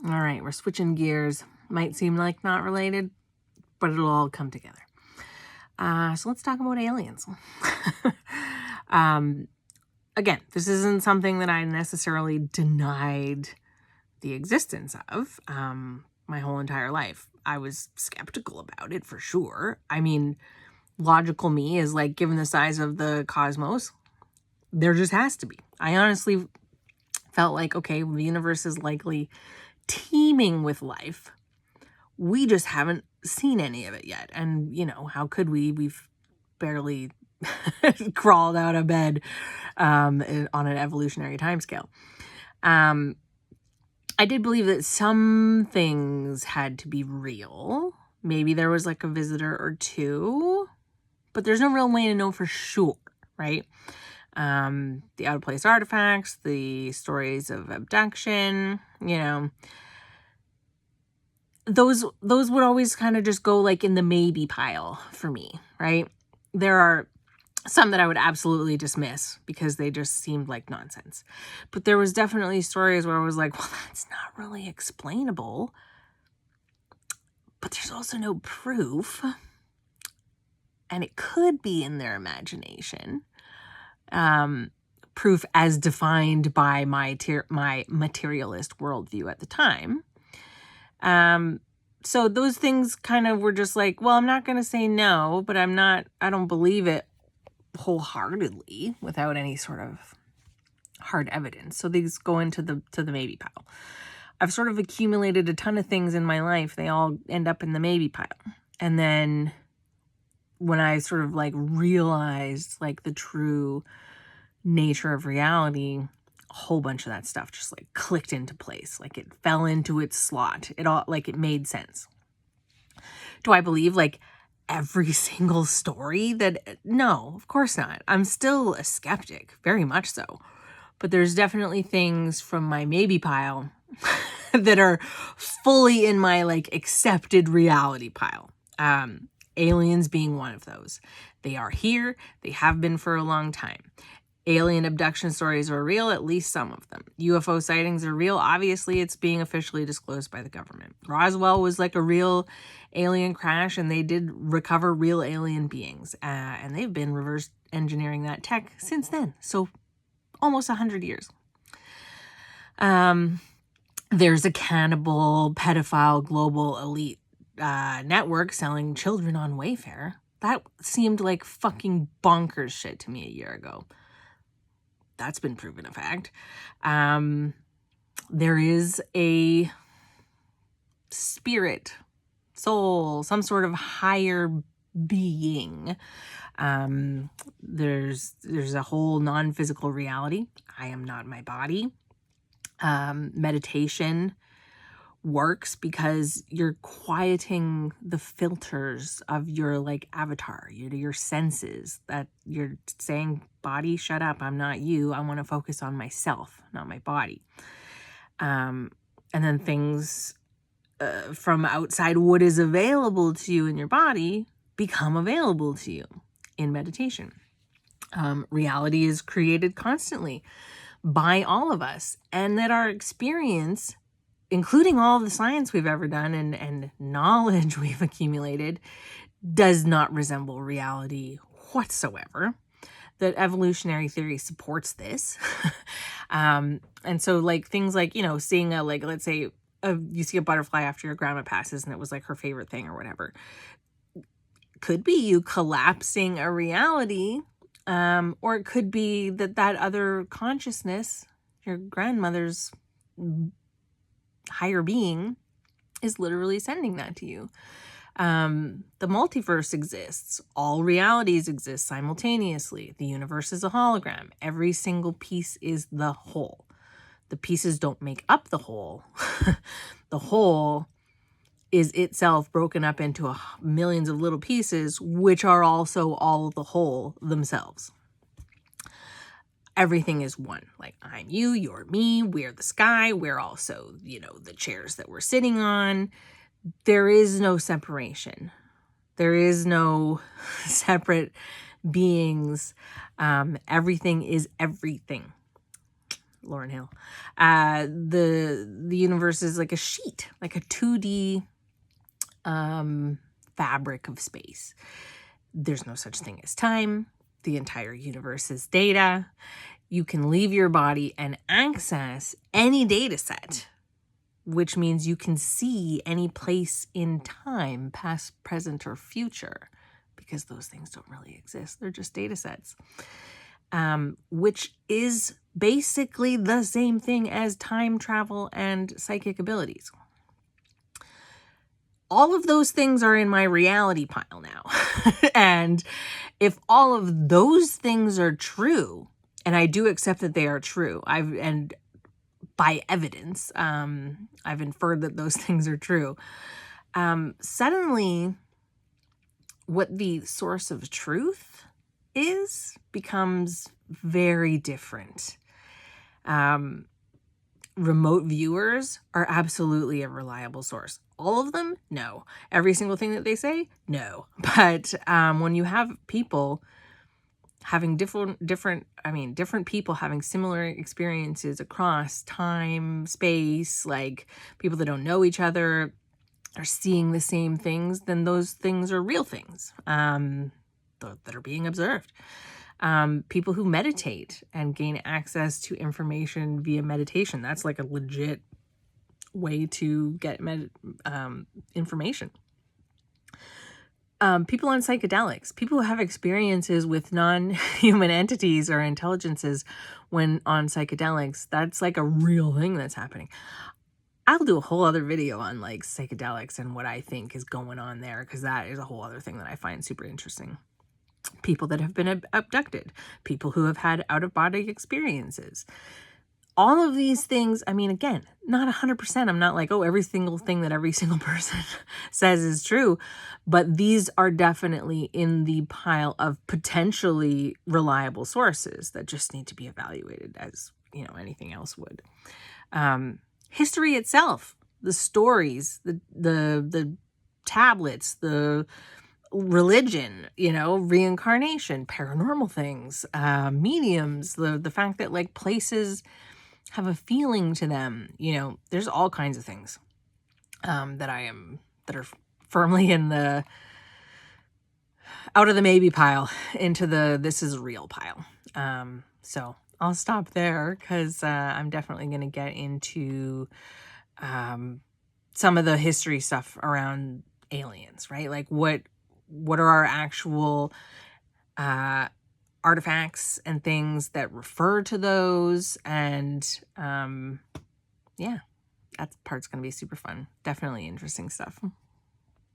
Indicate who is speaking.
Speaker 1: All right, we're switching gears. Might seem like not related, but it'll all come together. So let's talk about aliens. Again, this isn't something that I necessarily denied the existence of my whole entire life. I was skeptical about it for sure. I mean, logical me is like, given the size of the cosmos, there just has to be. I honestly felt like, okay, the universe is likely teeming with life. We just haven't seen any of it yet. And, you know, how could we? We've barely crawled out of bed on an evolutionary timescale. I did believe that some things had to be real. Maybe there was like a visitor or two, but there's no real way to know for sure, right? The out of place artifacts, the stories of abduction, you know, those would always kind of just go like in the maybe pile for me, right? There are some that I would absolutely dismiss because they just seemed like nonsense. But there was definitely stories where I was like, well, that's not really explainable. But there's also no proof. And it could be in their imagination. Proof as defined by my materialist worldview at the time. So those things kind of were just like, well, I'm not going to say no, but I don't believe it wholeheartedly without any sort of hard evidence. So these go into the maybe pile. I've sort of accumulated a ton of things in my life. They all end up in the maybe pile. And then when I sort of like realized like the true nature of reality, a whole bunch of that stuff just like clicked into place. Like it fell into its slot. It all like it made sense. Do I believe like every single story that? No, of course not. I'm still a skeptic, very much so. But there's definitely things from my maybe pile that are fully in my like accepted reality pile. Aliens being one of those. They are here. They have been for a long time. Alien abduction stories are real, at least some of them. UFO sightings are real. Obviously, it's being officially disclosed by the government. Roswell was like a real alien crash, and they did recover real alien beings. And they've been reverse engineering that tech since then. So almost 100 years. There's a cannibal, pedophile, global elite network selling children on Wayfair. That seemed like fucking bonkers shit to me a year ago. That's been proven a fact. There is a spirit, soul, some sort of higher being. There's a whole non-physical reality. I am not my body. Meditation works because you're quieting the filters of your like avatar, your senses, that you're saying, body, shut up, I'm not you, I want to focus on myself, not my body. And then things from outside what is available to you in your body become available to you in meditation. Reality is created constantly by all of us, and that our experience, including all the science we've ever done and knowledge we've accumulated, does not resemble reality whatsoever. That evolutionary theory supports this. And so like things like, you know, seeing a, like, let's say you see a butterfly after your grandma passes and it was like her favorite thing or whatever. Could be you collapsing a reality, or it could be that other consciousness, your grandmother's higher being, is literally sending that to you. The multiverse exists. All realities exist simultaneously. The universe is a hologram. Every single piece is the whole. The pieces don't make up the whole. The whole is itself broken up into millions of little pieces, which are also all the whole themselves. Everything is one. Like, I'm you, you're me, we're the sky, we're also, you know, the chairs that we're sitting on. There is no separation. There is no separate beings. Everything is everything. Lauryn Hill. The universe is like a sheet, like a 2D fabric of space. There's no such thing as time. The entire universe is data. You can leave your body and access any data set, which means you can see any place in time, past, present, or future, because those things don't really exist. They're just data sets, which is basically the same thing as time travel and psychic abilities. All of those things are in my reality pile now. And if all of those things are true, and I do accept that they are true, and by evidence, I've inferred that those things are true. Suddenly, what the source of truth is becomes very different. Remote viewers are absolutely a reliable source. All of them? No. Every single thing that they say? No. But when you have people having different people having similar experiences across time, space, like people that don't know each other are seeing the same things, then those things are real things that are being observed. People who meditate and gain access to information via meditation, that's like a legit way to get information. People on psychedelics, people who have experiences with non-human entities or intelligences when on psychedelics, that's like a real thing that's happening. I'll do a whole other video on like psychedelics and what I think is going on there, because that is a whole other thing that I find super interesting. People that have been abducted, people who have had out-of-body experiences. All of these things, I mean, again, not 100%. I'm not like, oh, every single thing that every single person says is true. But these are definitely in the pile of potentially reliable sources that just need to be evaluated as, anything else would. History itself, the stories, the tablets, the religion, reincarnation, paranormal things, mediums, the fact that like places have a feeling to them, there's all kinds of things that are firmly in the out of the maybe pile into the this is real pile. So I'll stop there because I'm definitely going to get into some of the history stuff around aliens, right? Like what are our actual artifacts and things that refer to those, and that part's going to be super fun. Definitely interesting stuff.